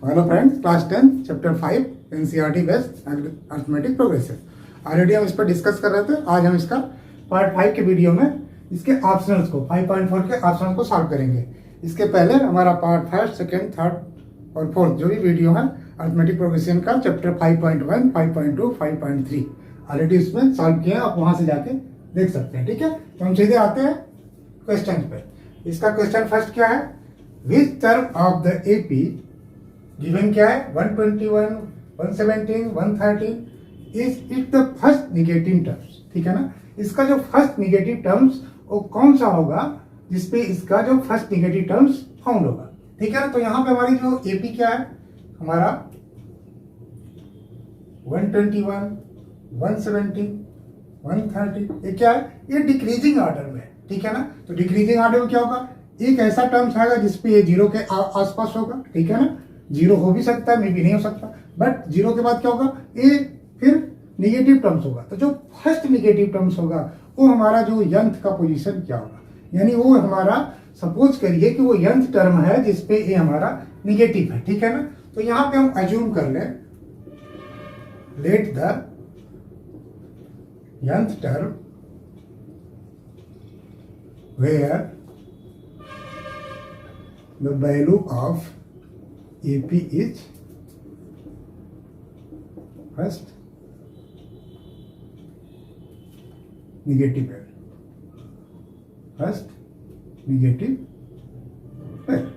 Hello friends, class 10 chapter 5 NCERT based arithmetic progressive. Already हम इस पर डिस्कस कर रहे थे। आज हम इसका पार्ट 5 के वीडियो में इसके ऑप्शनल्स को 5.4 के ऑप्शनल को सॉल्व करेंगे। इसके पहले हमारा पार्ट 1, 2, 3 और 4 जो भी वीडियो है अरिथमेटिक प्रोग्रेशन का चैप्टर 5.1, 5.2, 5.3 ऑलरेडी इसमें सॉल्व किया है। आप वहां से जाके देख सकते हैं। ठीक है, तो हम सीधे आते हैं क्वेश्चन पे। इसका क्वेश्चन फर्स्ट क्या है? Which term of the AP given क्या है? 121, 117, 113 is it the first negative terms. ठीक है ना, इसका जो फर्स्ट निगेटिव टर्म्स वो कौन सा होगा जिसपे इसका जो फर्स्ट निगेटिव टर्म्स फाउंड होगा। ठीक है ना, तो यहाँ पे हमारी जो एपी क्या है हमारा 121, 117, 130 ये क्या है? ये डिक्रीजिंग ऑर्डर में। ठीक है ना, तो डिक्रीजिंग ऑर्डर में क्या होगा? एक ऐसा टर्म्स आएगा जिसपे ये जीरो के आसपास होगा। ठीक है ना, जीरो हो भी सकता है, मे भी नहीं हो सकता, बट जीरो के बाद क्या होगा? ये फिर निगेटिव टर्म्स होगा। तो जो फर्स्ट निगेटिव टर्म्स होगा वो हमारा जो यंथ का पोजीशन क्या होगा, यानी वो हमारा सपोज करिए कि वो यंथ टर्म है जिसपे ये हमारा निगेटिव है। ठीक है ना, तो यहां पे हम अज्यूम कर लें let the nth term where the value of AP is first negative value. First negative value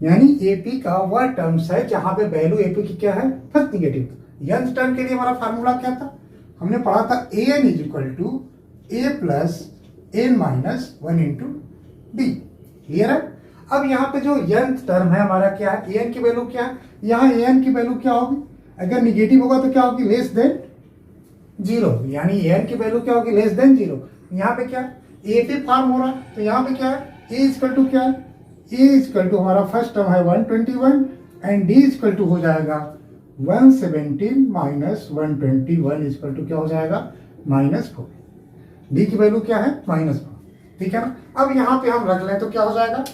यानी AP का वह टर्म्स है जहां पे वैल्यू AP की क्या है? First negative. यंथ टर्म के लिए हमारा फार्मूला क्या था? हमने पढ़ा था an is equal to a plus n minus 1 into d. क्लियर है? अब यहाँ पे जो यंथ टर्म है हमारा क्या है? an की वैल्यू क्या है? यहाँ an की वैल्यू क्या होगी? अगर निगेटिव होगा तो क्या होगी? लेस देन जीरो, यानी an की वैल्यू क्या होगी? Less than zero. यहाँ पे क्या है? a पे फॉर्म हो रहा है, तो यहाँ पे क्या है? a इक्वल टू क्या है? a इक्वल टू हमारा फर्स्ट टर्म है 121 एंड d इक्वल टू हो जाएगा 117 माइनस 121 इक्वल टू क्या हो जाएगा? -4। डी की वैल्यू क्या है? -4। ठीक है ना, अब यहाँ पे हम रख लें तो क्या हो जाएगा?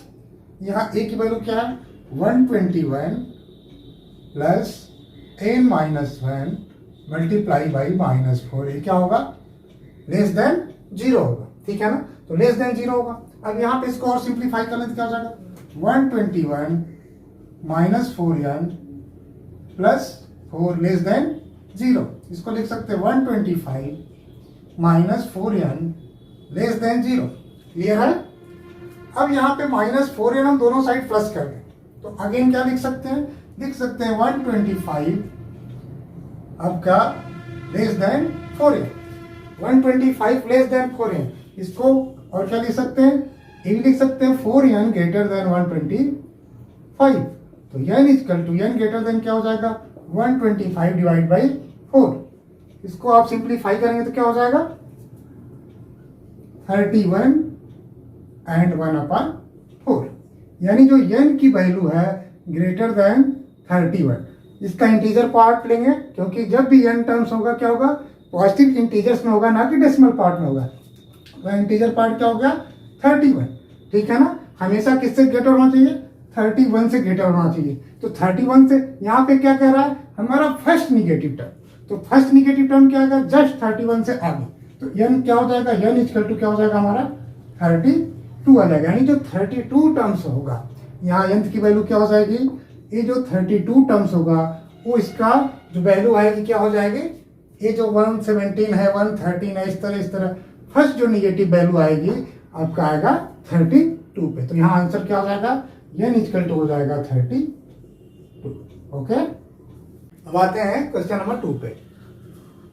यहाँ ए की वैल्यू क्या है? 121 plus n minus 1 multiply by -4। ये क्या होगा? लेस देन जीरो होगा। ठीक है ना, तो लेस देन जीरो होगा। अब यहाँ पे इसको और सिंप्लीफाई कर लें तो क्या हो जाएगा? 121 minus 4n plus 4 less than zero. इसको लिख सकते हैं 125 minus 4n less than zero. Clear है? अब यहाँ पे -4n हम दोनों साइड प्लस कर दें तो अगेन क्या लिख सकते हैं? लिख सकते हैं 125 आपका less than 4n। 125 less than 4n, इसको और क्या लिख सकते हैं? ये लिख सकते हैं 4n ग्रेटर देन 125। तो n equal to n greater than क्या हो जाएगा? 125 डिवाइड बाई 4। इसको आप सिंप्लीफाई करेंगे तो क्या हो जाएगा? 31 एंड 1/4। यानी जो n की वैल्यू है ग्रेटर देन 31, इसका इंटीजर पार्ट लेंगे क्योंकि जब भी n टर्म्स होगा क्या होगा? पॉजिटिव इंटीजर्स में होगा, ना कि डेसिमल पार्ट में होगा। वह इंटीजर पार्ट क्या हो गया? 31। ठीक है ना, हमेशा किससे ग्रेटर होना चाहिए? 31 से ग्रेटर होना चाहिए। तो 31 से यहाँ पे क्या कह रहा है? हमारा फर्स्ट निगेटिव टर्म। तो फर्स्ट निगेटिव टर्म क्या आएगा? जस्ट 31 से आगे। तो n क्या हो जाएगा? n इक्वल टू क्या हो जाएगा हमारा? 32 आ जाएगा। यानी जो 32 टर्म्स होगा यहाँ n की वैल्यू क्या हो जाएगी? ये जो 32 टर्म्स होगा वो इसका जो वैल्यू आएगी क्या हो जाएगी? ये जो 117 है, 113 है, इस तरह फर्स्ट जो निगेटिव वैल्यू आएगी आपका आएगा 32 पे। तो यहाँ आंसर क्या हो जाएगा? n इक्वल टू हो जाएगा 32। ओके, अब आते हैं क्वेश्चन नंबर 2 पे।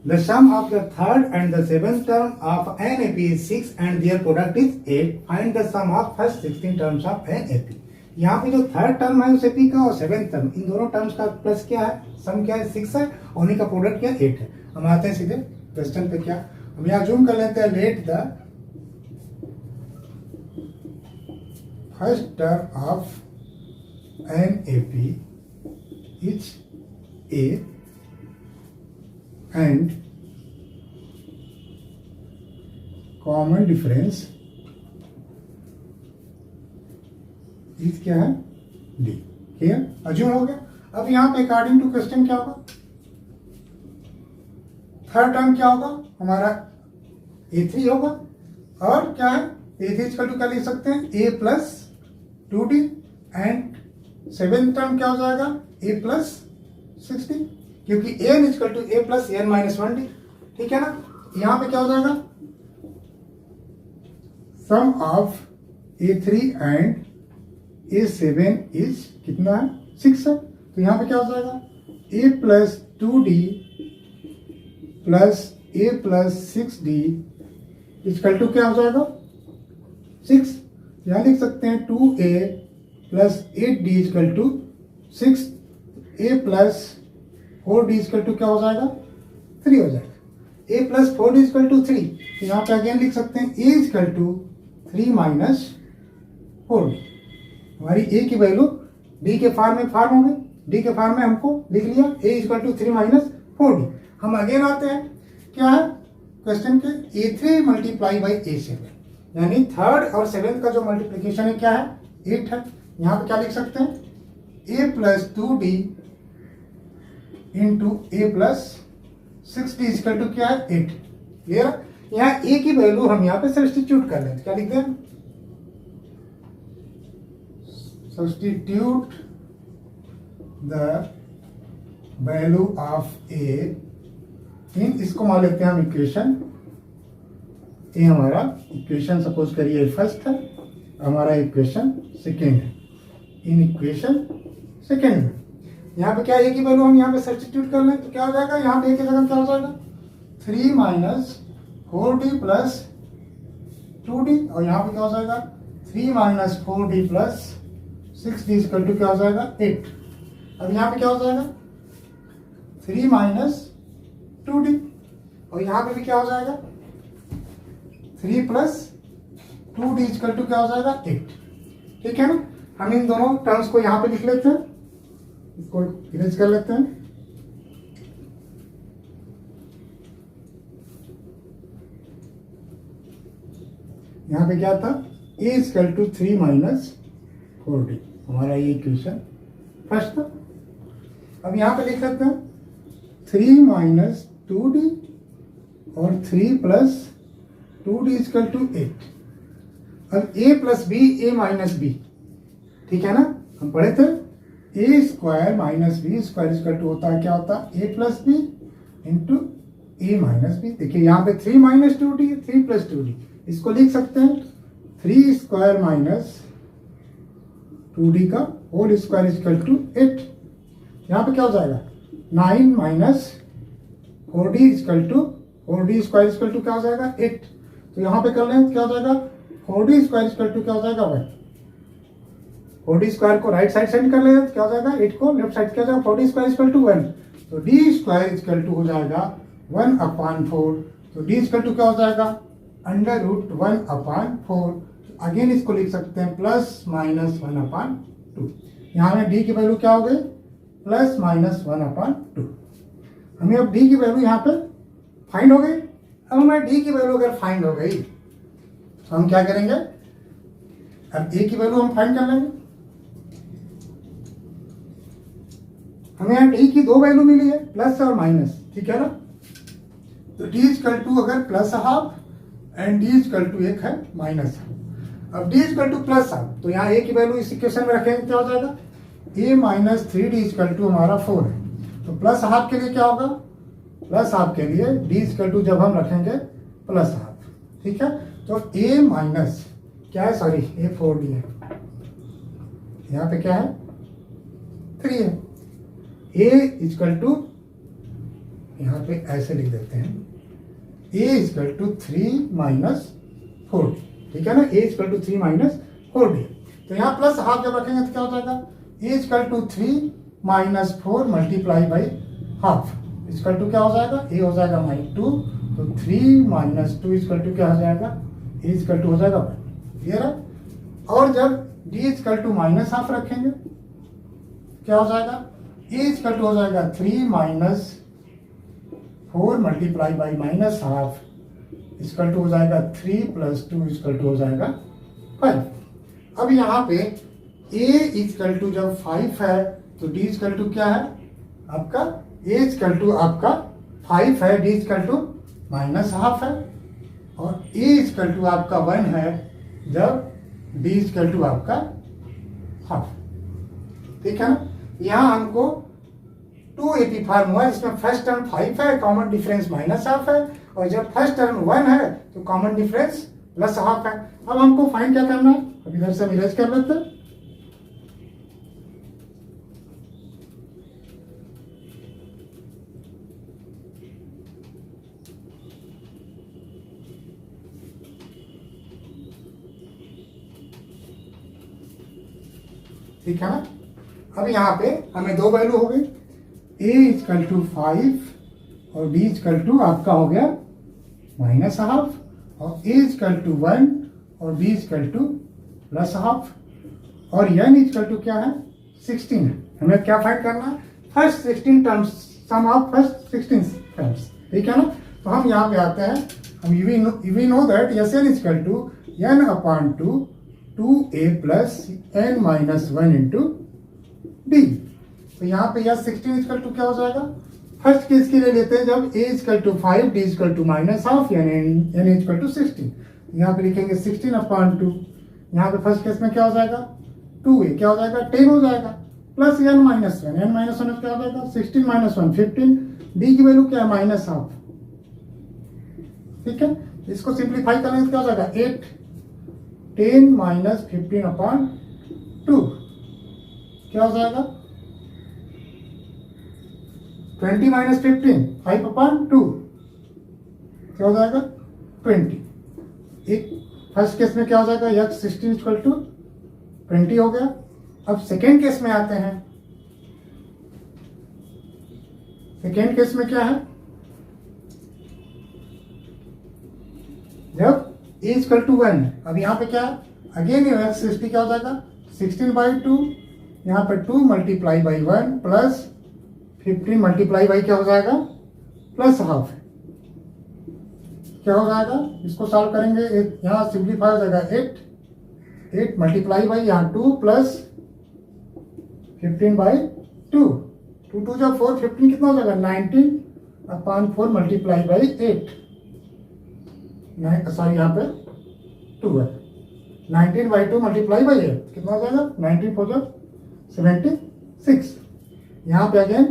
The sum of the third and the seventh term of an AP is 6 and their product is 8। Find the sum of first 16 terms of an AP. यहाँ पे जो third term है उस AP का और seventh term, इन दोनों terms का plus क्या है? सम क्या है? 6 है और उन्हीं का प्रोडक्ट क्या? 8 है। हम आते हैं सीधे क्वेश्चन पे। क्या हम यहाँ जूम कर लेते हैं? Let the first term of an AP is a and common difference is क्या है? डी। क्लियर? अज्यूम हो गया। अब यहाँ पे अकॉर्डिंग टू क्वेश्चन क्या होगा, थर्ड टर्म क्या होगा हमारा A3 होगा, और क्या है A3 इक्वल टू क्या लिख सकते हैं A plus 2D, and seventh term क्या हो जाएगा A प्लस 6D, क्योंकि n equal to A plus n minus 1D, ठीक है ना। यहाँ पे क्या हो जाएगा सम of A3 and A7 is कितना है 6 है, तो यहाँ पे क्या हो जाएगा A plus 2D plus A plus 6D equal to क्या हो जाएगा 6। यहाँ लिख सकते हैं 2A plus 8D equal to 6, A plus 4D equal to क्या हो जाएगा 3 हो जाएगा, A plus 4D equal to 3, तो यहाँ पे अगेन लिख सकते हैं A equal to 3 minus 4D। हमारी A की वैल्यू D के फॉर्म में हो गई, D के फॉर्म में हमको लिख लिया A equal to 3 minus 4D। हम अगेन आते हैं क्या है क्वेश्चन के A3 मल्टीप्लाई बाई A7, यानी थर्ड और सेवेंथ का जो मल्टीप्लीकेशन है क्या है 8 है। यहाँ पे क्या लिख सकते हैं A plus 2D into A plus 6D equal to क्या है 8। क्लियर, यहाँ A की वैल्यू हम यहाँ पे सब्स्टिट्यूट कर लेते, क्या लिखते हैं substitute the value of A इन, इसको मान लेते हैं हम इक्वेशन ए, हमारा इक्वेशन सपोज करिए फर्स्ट है, हमारा इक्वेशन सेकेंड है, इन इक्वेशन सेकेंड में यहाँ पे क्या ए की वैल्यू हम यहाँ पे सब्स्टिट्यूट कर लें तो क्या हो जाएगा, यहाँ पे ए की जगह क्या हो जाएगा 3 माइनस 4D प्लस 2D, और यहाँ पे क्या हो जाएगा 3 minus 4D plus 6D equal to क्या हो जाएगा 8। अब यहाँ पे क्या हो जाएगा 3 माइनस 2D, और यहाँ पे भी क्या हो जाएगा 3 प्लस 2D इक्वल टू क्या हो जाएगा 8, ठीक है ना। हम इन दोनों टर्म्स को यहाँ पे लिख लेते हैं, इसको इरेज कर लेते हैं। यहाँ पे क्या था A equal to 3 minus 4D, हमारा ये इक्वेशन फर्स्ट था। अब यहाँ पे लिख सकते हैं 3 माइनस 2D और 3 प्लस 2D इक्वल टू 8। अब A plus B A minus B, ठीक है ना, हम पढ़े थे A square minus B square equal to होता है क्या होता है A plus B into A minus B. देखिए यहाँ पे 3 माइनस 2D 3 प्लस 2D, इसको लिख सकते हैं 3 स्क्वायर माइनस 2D का होल स्क्वायर इक्वल टू 8। यहाँ पे क्या हो जाएगा 9 minus 4D equal to 4D square equal to क्या हो जाएगा 8। तो यहाँ पे कर लें क्या हो जाएगा 4D स्क्वायर इक्वल टू क्या हो जाएगा 1। 4D स्क्वायर को राइट साइड सेंड कर ले क्या हो जाएगा 8 को लेफ्ट साइड क्या हो जाएगा 4D स्क्वायर इक्वल टू 1, तो D स्क्वायर इक्वल टू हो जाएगा 1/4। तो D इक्वल टू क्या हो जाएगा अंडर रूट 1/4। अगेन इसको लिख सकते हैं प्लस माइनस 1/2। यहाँ में D की वैल्यू क्या हो गई प्लस माइनस 1/2। हमें अब D की वैल्यू यहाँ पे फाइंड हो गई। अब हमें D की वैल्यू अगर फाइंड हो गई तो हम क्या करेंगे, अब A की वैल्यू हम फाइंड कर लेंगे। हमें यहाँ D की 2 वैल्यू मिली है प्लस और माइनस, ठीक है ना। तो D इक्वल टू अगर plus half and D equal to एक है माइनस हाफ। अब D equal to plus half, तो यहाँ A की वैल्यू इस इक्वेशन में रखेंगे क्या हो जाएगा A minus 3D equal to हमारा 4 है। तो प्लस हाफ के लिए क्या होगा प्लस हाफ के लिए D इक्वल टू जब हम रखेंगे प्लस हाफ, ठीक है। तो A माइनस क्या है सॉरी A 4D है, यहाँ पे क्या है 3 है। A इक्वल टू यहाँ पे ऐसे लिख देते हैं A equal to 3 minus 4D, ठीक है ना। A equal to 3 minus 4D, तो यहाँ प्लस हाफ जब रखेंगे तो क्या हो जाएगा A equal to 3 minus 4 multiply by half equal to क्या हो जाएगा A हो जाएगा -2, तो 3 माइनस 2 इक्वल टू क्या हो जाएगा A इक्वल टू हो जाएगा 1। क्लियर है। और जब D equal to minus half रखेंगे क्या हो जाएगा A इक्वल टू हो जाएगा 3 minus 4 multiply by minus half equal to हो जाएगा 3 प्लस 2 इक्वल टू हो जाएगा 5। अब यहाँ पे A इक्वल टू जब 5 है तो डी इजकल टू क्या है आपका, ए इजकल टू आपका 5 है, डी इजकल टू -½ है, और ए इजकल टू आपका 1 है जब डी इजकल टू आपका ½ ठीक है ना। यहाँ हमको 2AP फॉर्म हुआ, इसमें फर्स्ट टर्म 5 है, कॉमन डिफरेंस -½ है, और जब फर्स्ट टर्म 1 है तो कॉमन डिफरेंस +½ है। अब हमको फाइंड क्या करना है, अब इधर से हम इरेज कर लेते हैं। ठीक है ना। अब यहाँ पे हमें दो वैल्यू हो गई, a इजकल टू 5 और b इजकल टू आपका हो गया -½ और a इजकल टू 1 और b इजकल टू +½ और n इजकल टू क्या है 16 है। हमें क्या फाइंड करना है, first 16 terms, sum of first 16 terms. ठीक है ना। तो हम यहाँ पे आते हैं, हम we know that Sn equal to n/2 2a plus n - 1 into d. तो यहाँ पे यह 16 इजकल टू क्या हो जाएगा, फर्स्ट केस के लिए लेते हैं जब a equal to 5 d equal to -½ यानी n इजकल टू 16। यहाँ पे लिखेंगे 16/2, यहाँ पे फर्स्ट केस में क्या हो जाएगा 2a क्या हो जाएगा 10 हो जाएगा, प्लस n - 1, n - 1 क्या हो जाएगा 16 - 1 15, d की वैल्यू क्या है -½ ठीक है। इसको सिंप्लीफाई करेंगे तो क्या हो जाएगा 8 10 - 15/2 क्या हो जाएगा 20 - 15 5/2 क्या हो जाएगा 20। एक फर्स्ट केस में क्या हो जाएगा यह 16 इक्वल टू 20 हो गया। अब सेकेंड केस में आते हैं, सेकेंड केस में क्या है, जब a इक्वल टू 1, अब यहाँ पे क्या अगेन ये 60 क्या हो जाएगा 16/2, यहाँ पे 2 × 1 प्लस 15 × क्या हो जाएगा +½ क्या हो जाएगा, इसको सॉल्व करेंगे यहाँ सिंप्लीफाई हो जाएगा 8 × यहाँ 2 प्लस 15/2 2 2 जब 4 15 कितना हो जाएगा 19/4 × 8 सॉरी यहाँ पे 2 है 19/2 × 8 कितना हो जाएगा 19 4 76, यहाँ पे अगेन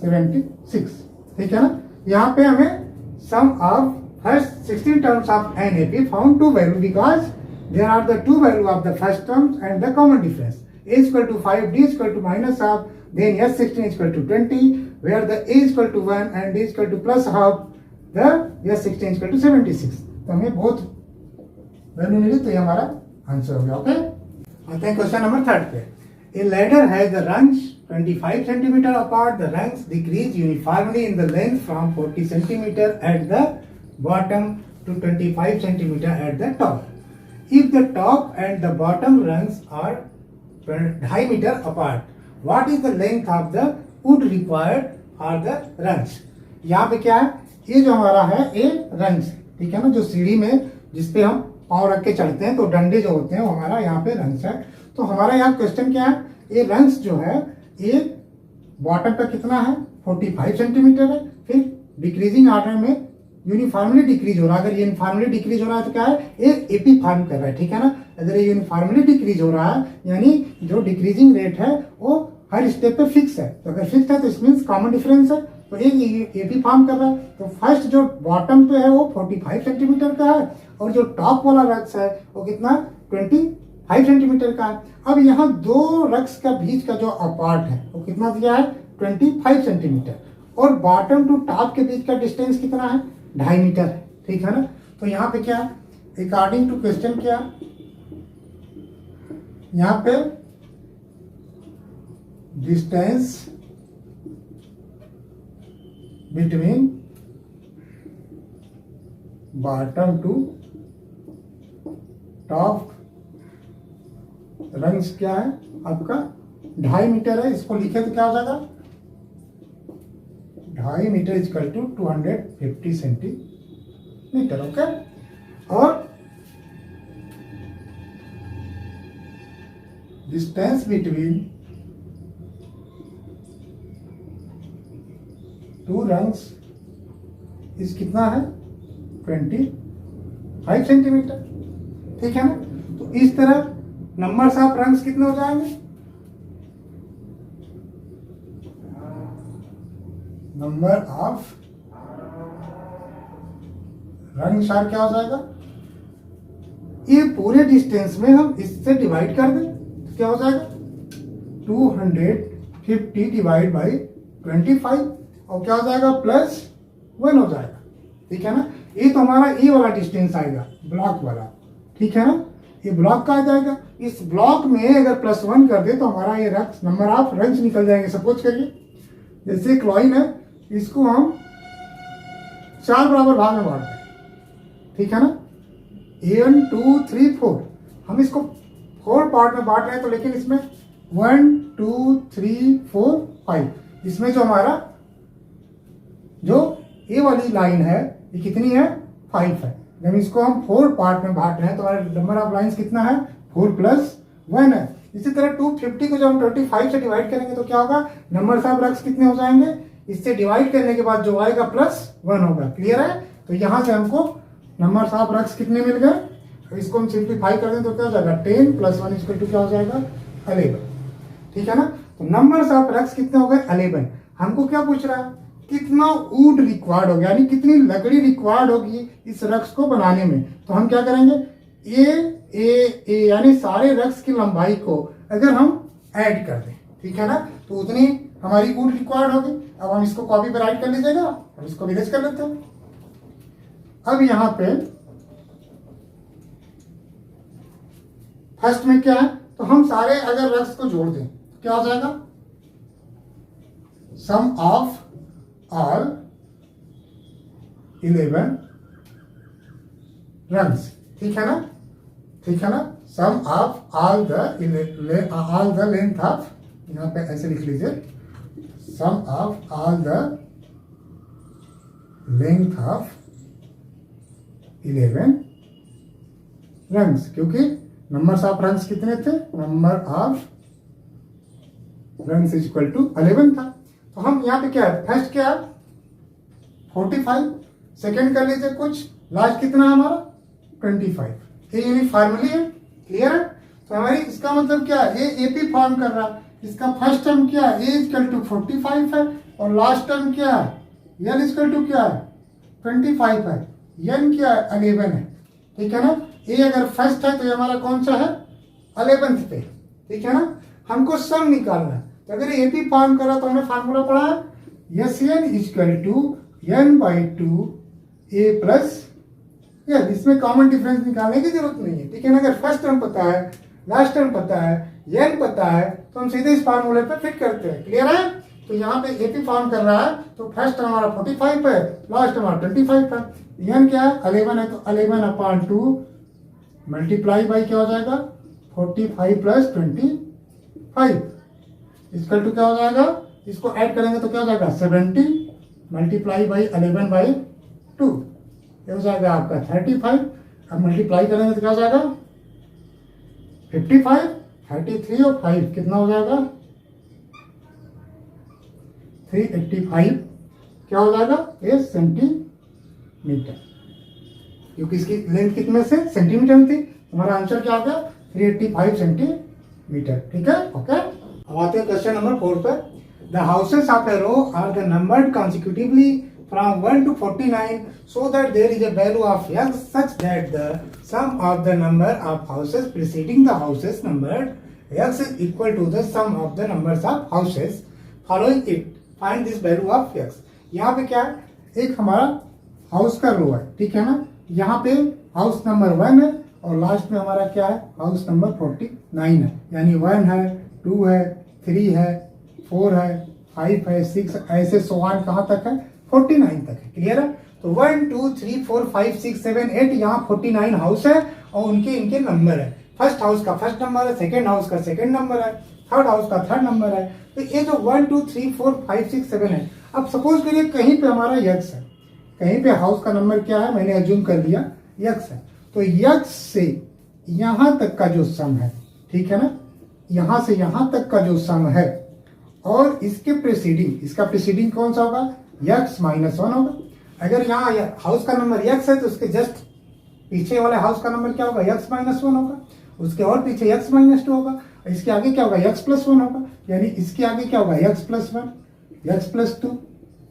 76 ठीक है ना। यहाँ पे हमें sum of first 16 terms of NAP found to value because there are the two value of the first terms and the common difference a equal to 5 d equal to -½ then S16 equal to 20 where the a equal to 1 and d equal to +½ the S16 equal to 76। तो हमें बहुत value मिली तो ये हमारा answer हो गया। Okay आते हैं क्वेश्चन नंबर 3 पे। A ladder has the rungs 25 cm apart. The rungs decrease uniformly in the length from 40 cm at the bottom to 25 cm at the top. If the top and the bottom rungs are 2.5 meter apart, what is the length of the wood required for the rungs? यहाँ पे क्या है, ये जो हमारा है ये rungs ठीक है ना, जो सीढ़ी में जिसपे हम पाँव रख के चढ़ते हैं तो डंडे जो होते हैं वो हमारा यहाँ पे रंग्स है। तो हमारा यहाँ क्वेश्चन क्या है, ये रंग्स जो है ये बॉटम पे कितना है 45 सेंटीमीटर है, फिर डिक्रीजिंग ऑर्डर में यूनिफॉर्मली डिक्रीज हो रहा है। अगर यूनिफॉर्मली डिक्रीज हो रहा है तो क्या है ये एपी फॉर्म कर रहा है ठीक है ना। अगर ये यूनिफॉर्मली डिक्रीज हो रहा है यानी जो डिक्रीजिंग रेट है वो हर स्टेप पे फिक्स है, तो अगर फिक्स है तो इट मीन्स कॉमन डिफरेंस है, तो एक एपी फॉर्म कर रहा है। तो फर्स्ट जो बॉटम पे है वो 45 सेंटीमीटर का है और जो टॉप वाला रक्स है वो कितना 25 सेंटीमीटर का है। अब यहाँ दो रक्स का बीच का जो अपार्ट है वो कितना दिया है 25 सेंटीमीटर और बॉटम टू टॉप के बीच का डिस्टेंस कितना है 2.5 मीटर है ठीक है ना। तो यहाँ पे क्या अकॉर्डिंग टू क्वेश्चन क्या यहाँ पे distance between bottom to top rungs क्या है आपका 2.5 मीटर है। इसको लिखे तो क्या हो जाएगा 2.5 metre equal to 250 centimetre. Okay और डिस्टेंस बिटवीन rungs इस कितना है 25 सेंटीमीटर, ठीक है ना। तो इस तरह नंबर्स ऑफ रंग्स कितने हो जाएंगे, नंबर ऑफ रंग्स आर क्या हो जाएगा, ये पूरे डिस्टेंस में हम इससे डिवाइड कर दें तो क्या हो जाएगा 250 डिवाइड बाई 25 और क्या हो जाएगा +1 हो जाएगा, ठीक है ना। ये तो हमारा ये वाला डिस्टेंस आएगा ब्लॉक वाला, ठीक है ना। ये ब्लॉक का आ जाएगा, इस ब्लॉक में अगर +1 कर दे तो हमारा ये रंग्स नंबर ऑफ रंग्स निकल जाएंगे। सपोज करिए जैसे क्लॉइन है, इसको हम 4 बराबर भाग में बांट दें, ठीक है ना। 1 2 3 4 हम इसको 4 पार्ट में बांट रहे हैं, तो लेकिन इसमें 1 2 3 4 5 इसमें जो हमारा जो ये वाली लाइन है ये कितनी है 5 है। जब इसको हम 4 पार्ट में बांट रहे हैं तो हमारा नंबर ऑफ लाइंस कितना है 4 + 1 है। इसी तरह 250 को जब हम 25 से डिवाइड करेंगे तो क्या होगा, नंबर ऑफ रंग्स कितने हो जाएंगे, इससे डिवाइड करने के बाद जो आएगा +1 होगा। क्लियर है। तो यहां से हमको नंबर ऑफ रंग्स कितने मिल गए, तो इसको हम सिंप्लीफाई कर दें तो क्या हो जाएगा 10 + 1 = क्या हो जाएगा 11, ठीक है ना। तो नंबर ऑफ रंग्स कितने हो गए 11। हमको क्या पूछ रहा है, कितना वुड रिक्वायर्ड होगा, यानी कितनी लकड़ी रिक्वायर्ड होगी इस रक्स को बनाने में। तो हम क्या करेंगे, ए यानी सारे रक्स की लंबाई को अगर हम ऐड कर दें, ठीक है ना, तो उतनी हमारी वुड रिक्वायर्ड होगी। अब हम इसको कॉपी पर राइट कर लीजिएगा और इसको विलेज कर लेते हैं। अब यहां पे फर्स्ट में क्या है, तो हम सारे अगर रक्स को जोड़ दें क्या हो जाएगा, सम ऑफ all 11 rungs, ठीक है ना, ठीक है ना। Sum of all the length of, यहां पे ऐसे लिख लीजिए, sum of all the length of 11 rungs, क्योंकि नंबर्स ऑफ रंग्स कितने थे, नंबर ऑफ रंग्स = 11 था। तो हम यहाँ पे क्या है, फर्स्ट क्या है 45, सेकेंड कर लीजिए कुछ, लास्ट कितना है हमारा 25। ये यूनिक फार्मूली है। क्लियर है। तो हमारी इसका मतलब क्या है, ये एपी फॉर्म कर रहा है। इसका फर्स्ट टर्म क्या है, ए = 45 है और लास्ट टर्म क्या है, एन = क्या है 25 है, एन क्या है 11 है, ठीक है ना। ए अगर फर्स्ट है तो ये हमारा कौन सा है 11th पे, ठीक है ना। हमको सम निकालना है, तो अगर एपी फॉर्म करा तो हमने फार्मूला पढ़ा है SN = n/2 A + n। इसमें कॉमन डिफरेंस निकालने की जरूरत नहीं है, ठीक है ना। अगर फर्स्ट टर्म पता है, लास्ट टर्म पता है, n पता है, तो हम सीधे इस फार्मूले पे फिट करते हैं। क्लियर है। तो यहाँ पे एपी फॉर्म कर रहा है, तो फर्स्ट टर्म हमारा 45 है, लास्ट टर्म हमारा 25 है, n क्या है 11 है, तो 11/2 मल्टीप्लाई बाई क्या हो जाएगा 45 + 25 = क्या हो जाएगा, इसको ऐड करेंगे तो क्या हो जाएगा 70 मल्टीप्लाई बाई 11/2, ये हो जाएगा आपका 35। अब मल्टीप्लाई करेंगे तो क्या हो जाएगा 55, 33 और 5 कितना हो जाएगा 385 क्या हो जाएगा ये सेंटीमीटर, क्योंकि इसकी लेंथ कितने से सेंटीमीटर में थी। हमारा आंसर क्या हो गया 385 सेंटीमीटर, ठीक है। ओके, अब आते हैं क्वेश्चन नंबर 4 पर। The houses of a row are the numbered consecutively from 1 to 49 so that there is a value of x such that the sum of the number of houses preceding the houses numbered x is equal to the sum of the numbers of houses following it. Find this value of x. यहाँ पे क्या है, एक हमारा house का रो है, ठीक है ना। यहाँ पे हाउस नंबर 1 है और लास्ट में हमारा क्या है हाउस नंबर 49 है, यानी 1 है, 2 है, 3 है, 4 है, 5 है, 6 ऐसे सोवान कहाँ तक है 49 तक है। क्लियर है। तो 1 2 3 4 5 6 7 8 यहाँ 49 हाउस है और उनके इनके नंबर है। फर्स्ट हाउस का फर्स्ट नंबर है, सेकंड हाउस का सेकंड नंबर है, थर्ड हाउस का थर्ड नंबर है। तो ये जो 1 2 3 4 5 6 7 है। अब सपोज करिए कहीं पे हमारा यक्स है, कहीं पे हाउस का नंबर क्या है मैंने अज्यूम कर लिया यक्स है, तो यक्स से यहाँ तक का जो सम है, ठीक है ना, यहाँ से यहाँ तक का जो सम है और इसके प्रीसीडिंग, इसका प्रीसीडिंग कौन सा होगा x माइनस 1 होगा। अगर यहाँ हाउस का नंबर x है तो उसके जस्ट पीछे वाले हाउस का नंबर क्या होगा, x माइनस 1 होगा। उसके और पीछे x माइनस 2 होगा, इसके आगे क्या होगा, x प्लस 1 होगा। यानी इसके आगे क्या होगा, x प्लस 1, x प्लस 2,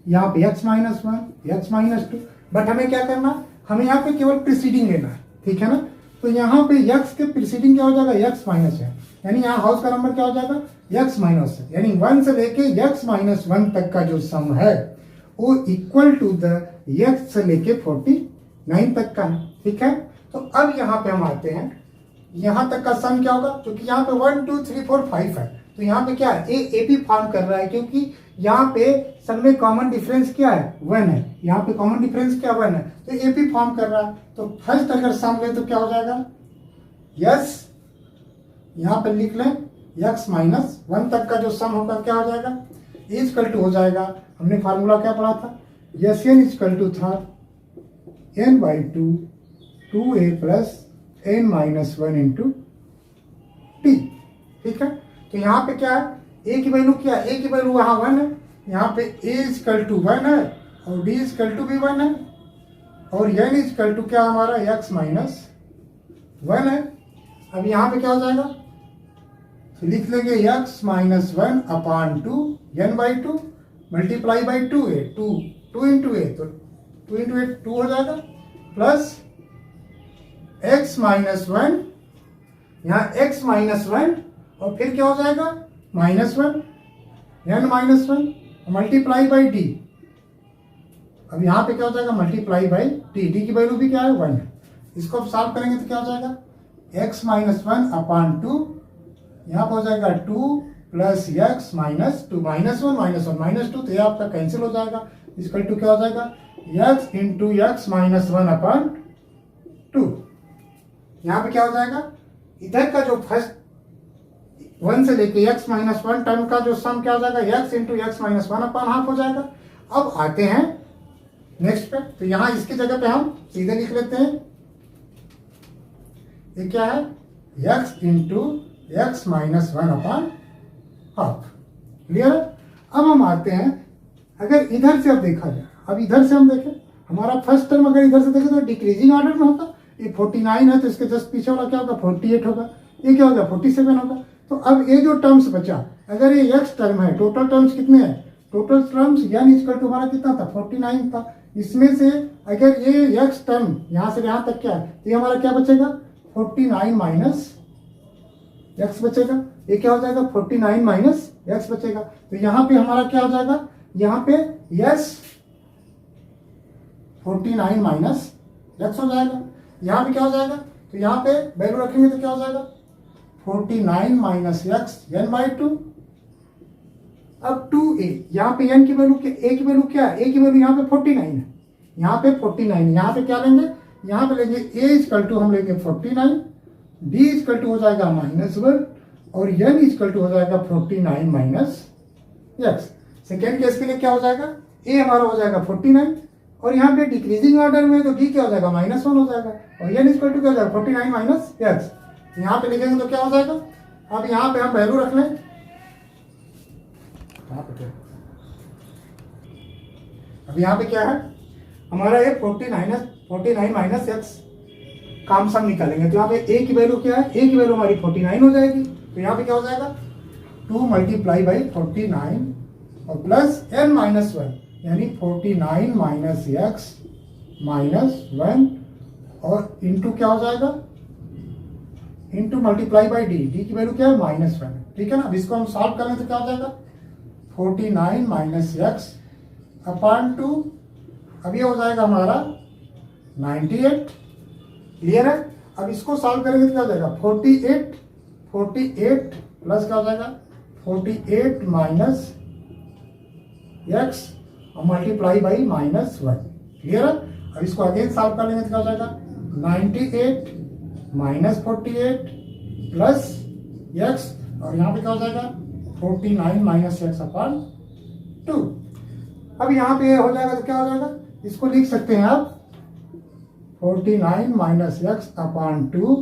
यहाँ पे x minus 1, x minus 2। But हमें क्या करना, हमें यहाँ पे केवल प्रीसीडिंग लेना है, ठीक है ना। तो यहाँ पे x के प्रीसीडिंग क्या हो जाएगा, x माइनस है, यानी यहाँ हाउस का नंबर क्या हो जाएगा, x माइनस है। यानी 1 से लेके x माइनस 1 तक का जो सम है वो इक्वल टू द x से लेके 49 तक का है, ठीक है। तो अब यहाँ पे हम आते हैं, यहाँ तक का सम क्या होगा, क्योंकि यहाँ पे 1 2 3 4 5 है, तो यहाँ पे क्या है, एपी फॉर्म कर रहा है, क्योंकि यहाँ पे सब में कॉमन डिफरेंस क्या है, 1 है। यहाँ पे कॉमन डिफरेंस क्या 1 है, तो एपी फॉर्म कर रहा है। तो फर्स्ट अगर सम ले तो क्या हो जाएगा, यस यहाँ पे लिख लें x माइनस 1 तक का जो सम होगा क्या हो जाएगा, इजकल टू हो जाएगा, हमने फार्मूला क्या पढ़ा था, यस एन इजकल टू था n/2 2a plus n minus 1 into T, ठीक है। तो यहाँ पे क्या है, a की वैल्यू क्या है, a की वैल्यू वहाँ 1 है, यहाँ पे a इजकल टू 1 है और d इजकल टू भी 1 है और n इजकल टू क्या हमारा x माइनस 1 है। अब यहाँ पे क्या हो जाएगा, तो लिख लेंगे x minus 1 upon 2 n/2 multiply by 2a, 2 into a, तो 2 इंटू 8 2 हो जाएगा, प्लस x माइनस 1, यहाँ x माइनस 1 और फिर क्या हो जाएगा -1 n minus 1 multiply by d। अब यहाँ पे क्या हो जाएगा, मल्टीप्लाई बाई d, d की वैल्यू भी क्या है 1 है। इसको अब सॉल्व करेंगे तो क्या हो जाएगा, x माइनस 1 अपान 2, यहाँ पर हो जाएगा 2 प्लस x माइनस 2, -1 -1 -2, तो ये आपका कैंसिल हो जाएगा। इसका टू क्या हो जाएगा, x इंटू x माइनस 1 अपान 2। यहाँ पे क्या हो जाएगा, इधर का जो फर्स्ट 1 से लेके x माइनस 1 टर्म का जो सम क्या हो जाएगा, x इंटू x माइनस 1 अपान हाफ हो जाएगा। अब आते हैं नेक्स्ट पे, तो यहाँ इसकी जगह पे हम सीधे लिख लेते हैं, ये क्या है, x इंटू x माइनस 1 अपान हाफ, क्लियर है। अब हम आते हैं, अगर इधर से अब देखा जाए, अब इधर से हम देखें, हमारा फर्स्ट टर्म अगर इधर से देखें तो डिक्रीजिंग ऑर्डर में होगा, ये 49 है तो इसके जस्ट पीछे वाला क्या होगा, 48 होगा, ये क्या होगा 47 होगा। तो अब ये जो टर्म्स बचा, अगर ये x टर्म है, टोटल टर्म्स कितने हैं, टोटल टर्म्स यानी इक्वल टू हमारा कितना था 49 था, इसमें से अगर ये x टर्म यहाँ से यहाँ तक क्या है, तो ये हमारा क्या बचेगा 49 माइनस x बचेगा, ये क्या हो जाएगा 49 माइनस x बचेगा। तो यहाँ पे हमारा क्या हो जाएगा, यहाँ पे यस 49 माइनस x हो जाएगा। यहाँ पे क्या हो जाएगा, तो यहाँ पे वैल्यू रखेंगे तो क्या हो जाएगा 49 माइनस x n/2। अब 2a, यहाँ पे n की वैल्यू क्या, a की वैल्यू क्या है, a की वैल्यू यहाँ पे 49 है, यहाँ पे 49, यहाँ पे क्या लेंगे, यहाँ पे लेंगे a इजकल टू हम लेंगे 49, d इजकल टू हो जाएगा -1 और n इजकल टू हो जाएगा 49 माइनस x। सेकेंड केस के लिए क्या हो जाएगा, a हमारा हो जाएगा 49 और यहाँ पे डिक्रीजिंग ऑर्डर में तो d क्या हो जाएगा -1 हो जाएगा और n इजकल टू क्या हो जाएगा 49 माइनस x। यहाँ पे लिखेंगे तो क्या हो जाएगा, अब यहाँ पे हम वैल्यू रख लें, अब यहाँ पे क्या है हमारा ये 49 माइनस x काम सम निकालेंगे, तो यहाँ पे a की वैल्यू क्या है, a की वैल्यू हमारी 49 हो जाएगी, तो यहाँ पे क्या हो जाएगा 2 मल्टीप्लाई बाई 49 और प्लस n माइनस 1 यानी 49 माइनस x माइनस 1 और इंटू क्या हो जाएगा, into multiply by d, d की वैल्यू क्या है -1, ठीक है ना। अब इसको हम सॉल्व करें तो क्या हो जाएगा 49 माइनस x अपान 2, अब ये हो जाएगा हमारा 98, क्लियर है। अब इसको सॉल्व करेंगे तो क्या हो जाएगा 48 प्लस क्या हो जाएगा 48 माइनस x और मल्टीप्लाई बाई -1, क्लियर है। अब इसको अगेन सॉल्व कर लेंगे तो क्या हो जाएगा 98 माइनस 48 प्लस x और यहाँ पे क्या हो जाएगा 49 माइनस x अपान 2। अब यहाँ पे हो जाएगा तो क्या हो जाएगा, इसको लिख सकते हैं आप 49 माइनस x अपान 2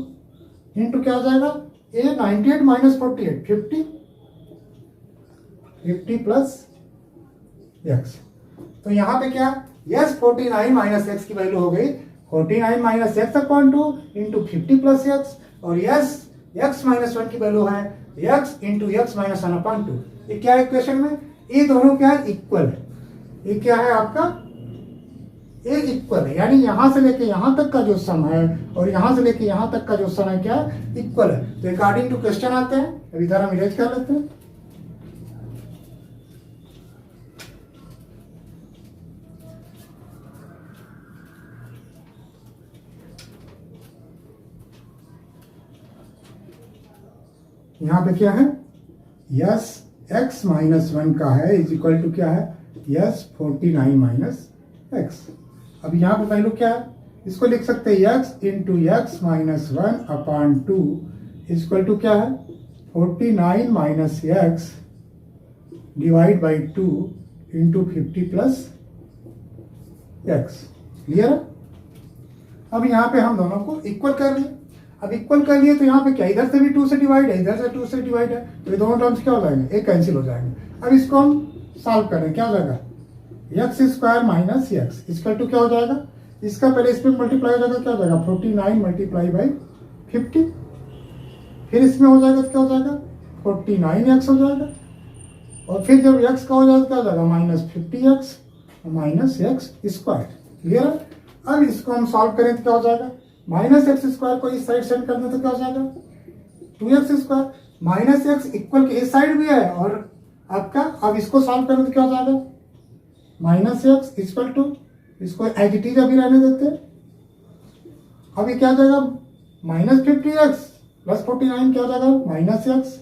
इंटू क्या हो जाएगा, ये 98 माइनस 48 50 प्लस x। तो यहाँ पे क्या, यस 49 माइनस एक्स की वैल्यू हो गई 49 minus x upon 2 into 50 plus x, और यस एक्स माइनस 1 की वैल्यू है x into x minus 1 upon 2। ये क्या है इक्वेशन में, ये दोनों क्या है, इक्वल है। ये क्या है आपका, ये इक्वल है, यानी यहां से लेके यहां तक का जो सम है और यहां से लेके यहां तक का जो सम है क्या इक्वल है। तो अकॉर्डिंग टू क्वेश्चन आते हैं, अब इधर हम इरेज कर लेते हैं। यहां पे क्या है, यस एक्स माइनस 1 का है इज इक्वल टू क्या है, यस 49 माइनस एक्स। अब यहाँ पे वैल्यू क्या है, इसको लिख सकते हैं x into x minus 1 upon 2 is equal to क्या है, 49 minus x divide by 2 into 50 plus x. Clear है। अब यहाँ पे हम दोनों को इक्वल कर लिए। अब इक्वल कर लिए तो यहाँ पे क्या, इधर से भी 2 से डिवाइड है, इधर से 2 से डिवाइड है, तो ये दोनों टर्म्स क्या हो जाएंगे, एक कैंसिल हो जाएंगे। अब इसको हम सॉल्व करें, क्या हो जाएगा, x square minus x equal to क्या हो जाएगा, इसका पहले इसमें मल्टीप्लाई हो जाएगा, क्या हो जाएगा 49 मल्टीप्लाई बाई 50, फिर इसमें हो जाएगा तो क्या हो जाएगा 49x हो जाएगा, और फिर जब x का हो जाएगा क्या हो जाएगा minus 50x minus x square. Clear है। अब इसको हम सॉल्व करें तो क्या हो जाएगा, माइनस एक्स स्क्वायर को इस साइड सेंड कर दें तो क्या हो जाएगा 2x square, minus x equal के इस साइड भी है और आपका, अब इसको सॉल्व करें तो क्या हो जाएगा माइनस एक्स इक्वल टू, इसको एज इट इज अभी रहने देते हैं। अभी क्या हो जाएगा माइनस 50x प्लस 49 क्या हो जाएगा माइनस एक्स।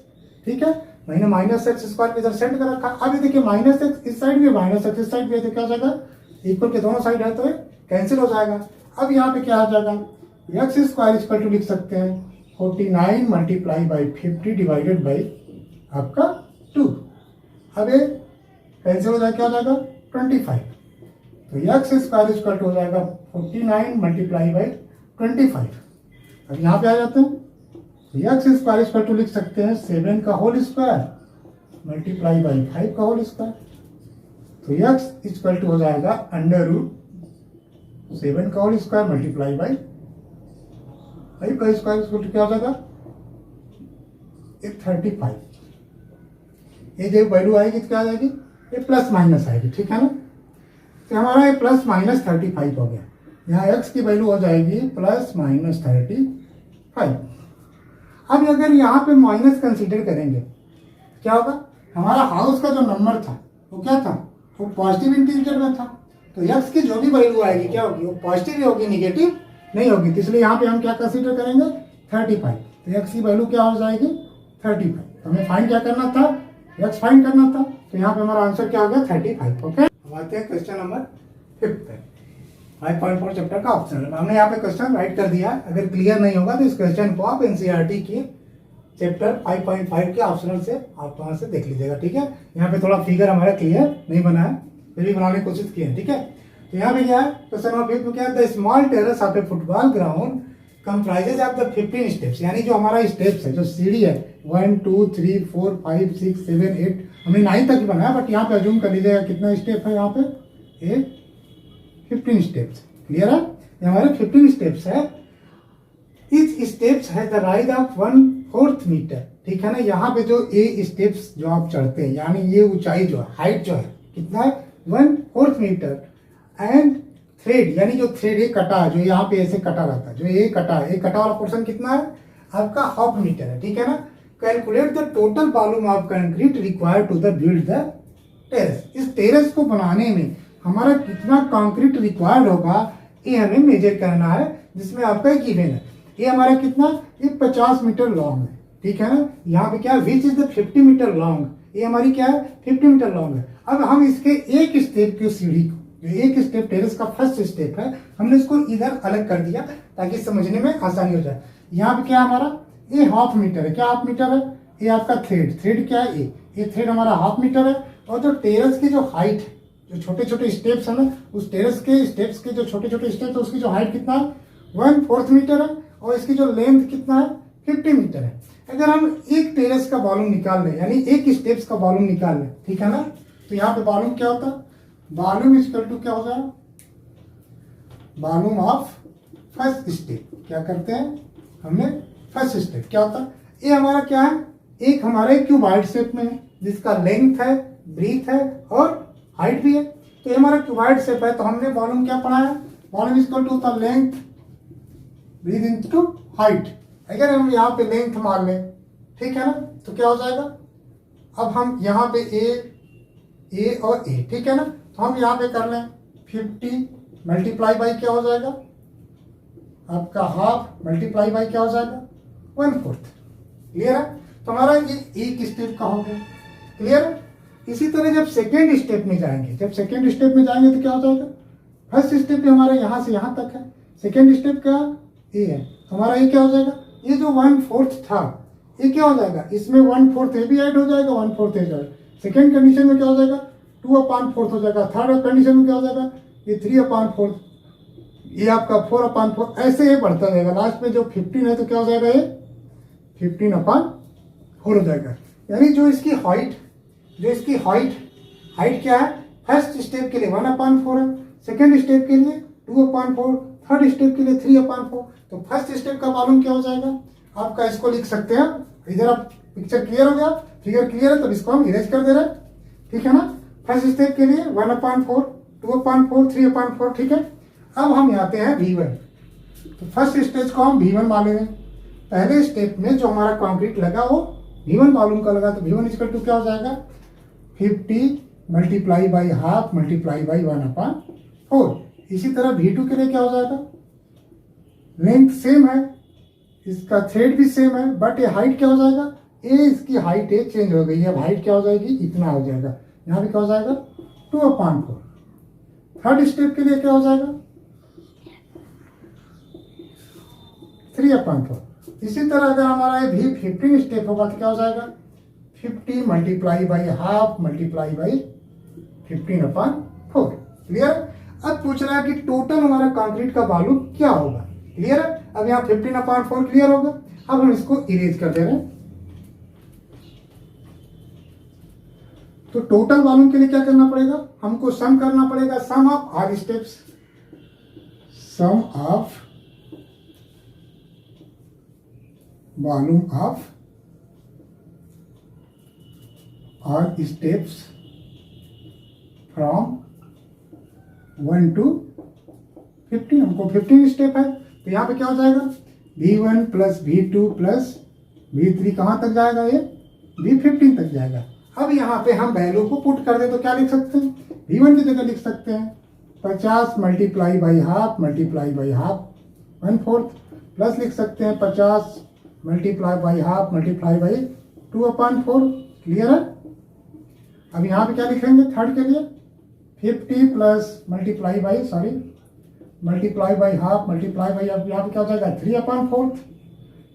ठीक है, मैंने माइनस एक्स स्क्वायर इधर सेंड कर रखा। अभी देखिए माइनस एक्स इस साइड भी, माइनस एक्स इस साइड भी है, तो क्या हो जाएगा इक्वल के दोनों साइड है तो कैंसिल हो जाएगा। अब यहाँ पे क्या आ जाएगा एक्स स्क्वायर इक्वल टू लिख सकते हैं 49 मल्टीप्लाई बाई 50 डिवाइडेड बाई आपका 2। अब ये कैंसिल हो जाएगा, क्या हो जाएगा 25, तो एक्स स्क्वायर इक्वल टू हो जाएगा 49 मल्टीप्लाई बाई 25। अब यहाँ पे आ जाते हैं, तो एक्स स्क्वायर इक्वल टू लिख सकते हैं 7 का होल स्क्वायर मल्टीप्लाई बाई 5 का होल स्क्वायर, तो एक्स इक्वल टू हो जाएगा अंडर रूट 7 का होल स्क्वायर मल्टीप्लाई बाई 5 का स्क्वायर इक्वल टू क्या हो जाएगा 35। ये जो वैल्यू आएगी तो क्या आ जाएगी, ये प्लस माइनस आएगी। ठीक है ना, तो हमारा ये प्लस माइनस 35 हो गया। यहाँ x की वैल्यू हो जाएगी प्लस माइनस 35। अब अगर यहाँ पे माइनस कंसीडर करेंगे क्या होगा, हमारा हाउस का जो नंबर था वो क्या था, वो पॉजिटिव इंटीजर में था, तो x की जो भी वैल्यू आएगी क्या होगी, वो पॉजिटिव ही होगी, निगेटिव नहीं होगी। तो इसलिए यहाँ पे हम क्या कंसीडर करेंगे 35, तो x की वैल्यू क्या हो जाएगी 35। तो हमें फाइंड क्या करना था, x फाइंड करना था, तो यहाँ पे हमारा आंसर क्या हो गया 35। ओके, अब आते हैं क्वेश्चन नंबर 5.4 चैप्टर का ऑप्शन। हमने यहाँ पे क्वेश्चन राइट कर दिया। अगर क्लियर नहीं होगा तो इस क्वेश्चन को आप एनसीईआरटी की चैप्टर 5.5 के ऑप्शनल से आप वहां से देख लीजिएगा। ठीक है, यहाँ पे थोड़ा फिगर हमारा क्लियर नहीं बना है, फिर भी बनाने की कोशिश की है। ठीक है, तो यहाँ पे क्या है क्वेश्चन नंबर 5 में क्या है, the small terrace of A football ground comprises of the 15 steps, यानी जो हमारा स्टेप्स है, जो सीढ़ी है 1 2 3 4 5 6 7 8, हमने 9 तक ही बनाया, बट यहाँ पे अज्यूम कर लीजिएगा कितना स्टेप है, यहाँ पे ये 15 स्टेप्स। क्लियर है, ये हमारे 15 स्टेप्स है। इच स्टेप्स है द राइज ऑफ 1/4 मीटर। ठीक है ना, यहाँ पे जो ए स्टेप्स जो आप चढ़ते हैं, यानी ये ऊंचाई जो है, हाइट जो है कितना है 1/4 मीटर, एंड थ्रेड यानी जो थ्रेड ये कटा, जो यहाँ पे ऐसे कटा रहता है, जो ये कटा है, ये कटा वाला पोर्शन कितना है आपका 1/2 मीटर है। ठीक है ना, calculate the total volume of concrete required to the build the terrace. इस टेरेस को बनाने में हमारा कितना कंक्रीट रिक्वायर्ड होगा ये हमें मेजर करना है, जिसमें आपका एक गिवन है। ये हमारा कितना, ये 50 मीटर लॉन्ग है। ठीक है ना, यहाँ पे क्या which is the 50 metre long, ये हमारी क्या है 50 मीटर लॉन्ग है। अब हम इसके एक स्टेप की सीढ़ी को, जो एक स्टेप टेरेस का फर्स्ट स्टेप है, हमने इसको इधर अलग कर दिया ताकि समझने में आसानी हो जाए। यहाँ पे क्या हमारा ये 1/2 मीटर है, क्या 1/2 मीटर है, ये आपका थ्रेड क्या है, ये थ्रेड हमारा 1/2 मीटर है। और जो टेरेस की जो हाइट है, जो छोटे छोटे स्टेप्स है ना, उस टेरेस के स्टेप्स के जो छोटे छोटे स्टेप्स है, उसकी जो हाइट कितना है 1/4 मीटर है, और इसकी जो लेंथ कितना है 50 मीटर है। अगर हम एक टेरेस का वॉल्यूम निकाल लें, यानी एक स्टेप्स का वॉल्यूम निकाल लें, ठीक है ना, तो यहाँ पे वॉल्यूम क्या होता है वॉल्यूम इक्वल टू क्या हो जाएगा, वॉल्यूम ऑफ फर्स्ट स्टेप। क्या करते हैं हमने, फर्स्ट स्टेप क्या होता है, ये हमारा क्या है, एक हमारे क्यूबॉइड शेप में है जिसका लेंथ है, ब्रीथ है और हाइट भी है। तो ये हमारा क्यूबॉइड शेप है, तो हमने वॉल्यूम क्या पढ़ा है, वॉल्यूम इक्वल टू होता है लेंथ ब्रीथ इनटू हाइट। अगर हम यहाँ पे लेंथ मान लें, ठीक है ना, तो क्या हो जाएगा, अब हम यहाँ पे ए और ए, ठीक है ना, तो हम यहाँ पे कर लें 50 मल्टीप्लाई बाई क्या हो जाएगा आपका हाफ, मल्टीप्लाई बाई क्या हो जाएगा 1/4। क्लियर है, तो हमारा ये एक स्टेप का हो गया। क्लियर है। इसी तरह जब सेकेंड स्टेप में जाएंगे, तो क्या हो जाएगा, फर्स्ट स्टेप भी हमारा यहाँ से यहाँ तक है, सेकेंड स्टेप क्या ए है, हमारा ये क्या हो जाएगा, ये जो 1/4 था ये क्या हो जाएगा, इसमें 1/4 ये भी ऐड हो जाएगा, 1/4 ए जाएगा। सेकेंड कंडीशन में क्या हो जाएगा 2/4 हो जाएगा, थर्ड कंडीशन में क्या हो जाएगा ये 3/4, ये आपका 4/4, ऐसे ही बढ़ता जाएगा। लास्ट में जो 15 है तो क्या हो जाएगा ये 15/4 हो जाएगा। यानी जो इसकी हाइट क्या है, फर्स्ट स्टेप के लिए 1/4 है, सेकेंड स्टेप के लिए 2/4, थर्ड स्टेप के लिए 3/4। तो फर्स्ट स्टेप का मालूम क्या हो जाएगा आपका, इसको लिख सकते हैं, इधर आप पिक्चर क्लियर हो गया, फिगर क्लियर है, तो इसको हम इरेज कर दे रहे हैं, ठीक है ना। फर्स्ट स्टेप के लिए 1/4, 2/4, 3/4, ठीक है। अब हम आते हैं V1, तो फर्स्ट स्टेज को हम V1 मानेंगे। पहले स्टेप में जो हमारा कंक्रीट लगा वो V1 मालूम का लगा, तो V1 इक्वल टू क्या हो जाएगा 50 multiply by half multiply by 1/4। इसी तरह V2 के लिए क्या हो जाएगा, लेंथ सेम है, इसका थ्रेड भी सेम है, बट ये हाइट क्या हो जाएगा, ये इसकी हाइट चेंज हो गई है, अब हाइट क्या हो जाएगी, इतना हो जाएगा, यहाँ भी क्या हो जाएगा 2/4। थर्ड स्टेप के लिए क्या हो जाएगा 3/4। इसी तरह अगर हमारा ये भी 15 स्टेप होगा तो क्या हो जाएगा 50 multiply by half multiply by 15/4। Clear. अब पूछ रहा है कि टोटल हमारा कंक्रीट का वॉल्यूम क्या होगा। क्लियर है। अब यहाँ 15/4 क्लियर होगा। अब हम इसको इरेज कर दे रहे हैं। तो टोटल वॉल्यूम के लिए क्या करना पड़ेगा, हमको सम करना पड़ेगा, sum of our steps, sum of volume of our steps from 1 to 15। हमको 15 स्टेप है, तो यहाँ पे क्या हो जाएगा V1 plus V2 plus V3 कहाँ तक जाएगा, ये V15 तक जाएगा। अब यहाँ पे हम वैल्यू को पुट कर दे तो क्या लिख सकते हैं, V1 की जगह लिख सकते हैं 50 multiply by half multiply by half 1/4, plus लिख सकते हैं 50 multiply by half multiply by 2/4। Clear है। अब यहाँ पे क्या लिखेंगे थर्ड के लिए 50 plus multiply by half multiply by, अब यहाँ पे क्या हो जाएगा 3/4।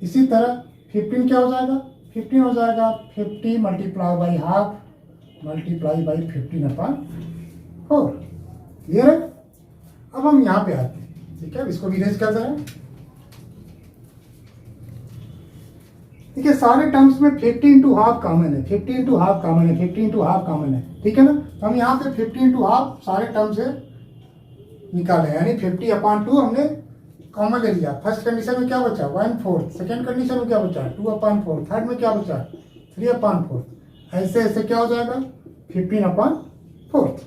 इसी तरह 15 क्या हो जाएगा 15 हो जाएगा 50 multiply by half multiply by 15/4। Clear है। अब हम यहाँ पे आते हैं, ठीक है, इसको इरेज कर दे रहे हैं। ठीक है, सारे टर्म्स में 50 इंटू हाफ कॉमन है, 50 इंटू हाफ कॉमन है, 50 इंटू हाफ कॉमन है, ठीक है ना। तो हम यहाँ पे 50 इंटू हाफ सारे टर्म से निकाले, यानी 50/2 हमने कॉमन ले लिया। फर्स्ट कंडीशन में क्या बचा 1/4, सेकेंड कंडीशन में क्या बचा 2/4, थर्ड में क्या बचा 3/4, ऐसे ऐसे क्या हो जाएगा 15/4।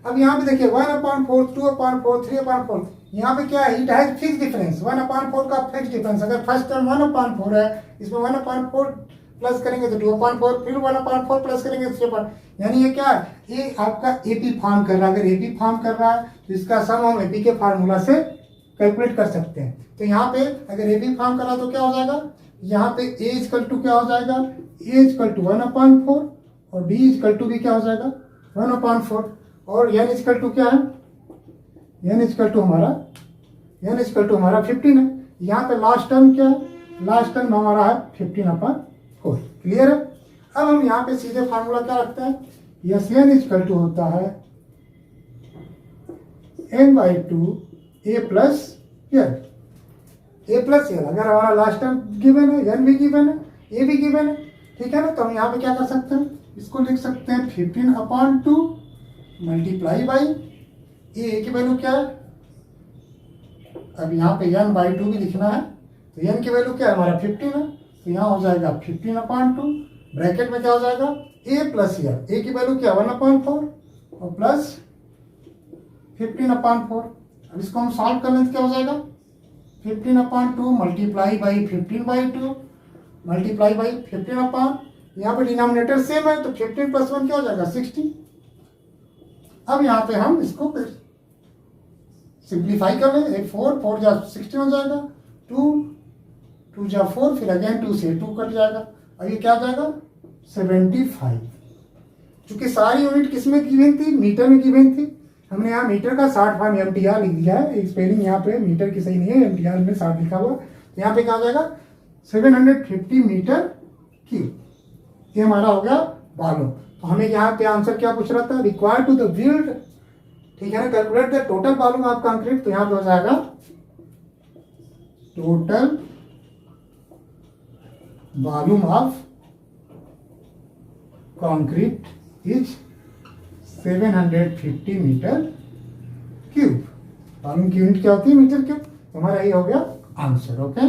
अब यहाँ पे देखिए 1/4, 2/4, 3/4, यहाँ पे क्या है, इट हैज फिक्स डिफरेंस, 1/4 का फिक्स डिफरेंस। अगर फर्स्ट टर्म 1/4 है, इसमें 1/4 प्लस करेंगे तो 2/4, फिर 1/4 प्लस करेंगे तो 3/4, यानी ये क्या है, ये आपका एपी फॉर्म कर रहा है। अगर एपी फॉर्म कर रहा है तो इसका सम हम एपी के फार्मूला से कैलकुलेट कर सकते हैं। तो यहाँ पे अगर एपी फॉर्म कर रहा तो क्या हो जाएगा, यहाँ पे ए इक्वल टू क्या हो जाएगा, ए इक्वल टू 1/4 और डी इक्वल टू भी क्या हो जाएगा 1/4, और एन इक्वल टू क्या है, एन इक्वल टू हमारा 15 है। यहाँ पे लास्ट टर्म क्या है, लास्ट टर्म हमारा है 15/4। क्लियर है। अब हम यहाँ पे सीधे फार्मूला क्या रखते हैं, यस एन इक्वल टू होता है n/2 ए प्लस एल, ए प्लस एल। अगर हमारा लास्ट टर्म गिवन है, एन भी गिवन है, ए भी गिवन है, ठीक है ना। तो हम यहाँ पे क्या कर सकते हैं, इसको लिख सकते हैं 15/2 मल्टीप्लाई बाई ए की वैल्यू क्या है, अब यहाँ पे n/2 भी लिखना है, तो n की वैल्यू क्या है हमारा 15 है, तो यहाँ हो जाएगा 15/2, ब्रैकेट में क्या हो जाएगा a प्लस ए की वैल्यू क्या 1/4 और प्लस 15/4। अब इसको हम सॉल्व कर लें तो क्या हो जाएगा 15/2 मल्टीप्लाई बाई 15/2 मल्टीप्लाई बाई 15/, यहाँ पे डिनोमिनेटर सेम है तो 15 + 1 क्या हो जाएगा 16। अब यहाँ पे हम इसको सिंप्लीफाई कर लें, 4 जा 16 हो जाएगा, 2 जा 4, फिर अगेन 2 से 2 कट जाएगा, अब ये क्या आ जाएगा 75। चूंकि सारी यूनिट किस में गिवन थी, मीटर में गिवन थी, हमने यहाँ मीटर का 60 MTR लिख दिया है, स्पेलिंग यहाँ पे मीटर की सही नहीं है, MTR में 60 लिखा हुआ, तो यहाँ पे क्या आ जाएगा 750 मीटर क्यूब। ये हमारा हो गया वॉल्यूम। तो हमें यहाँ पे आंसर क्या पूछ रहा था, रिक्वायर्ड टू द बिल्ड, ठीक है ना, calculate the total volume of concrete, तो यहाँ पे हो जाएगा total volume of concrete is 750 metre cube. Volume की यूनिट क्या होती है मीटर क्यूब, हमारा ये हो गया आंसर। ओके।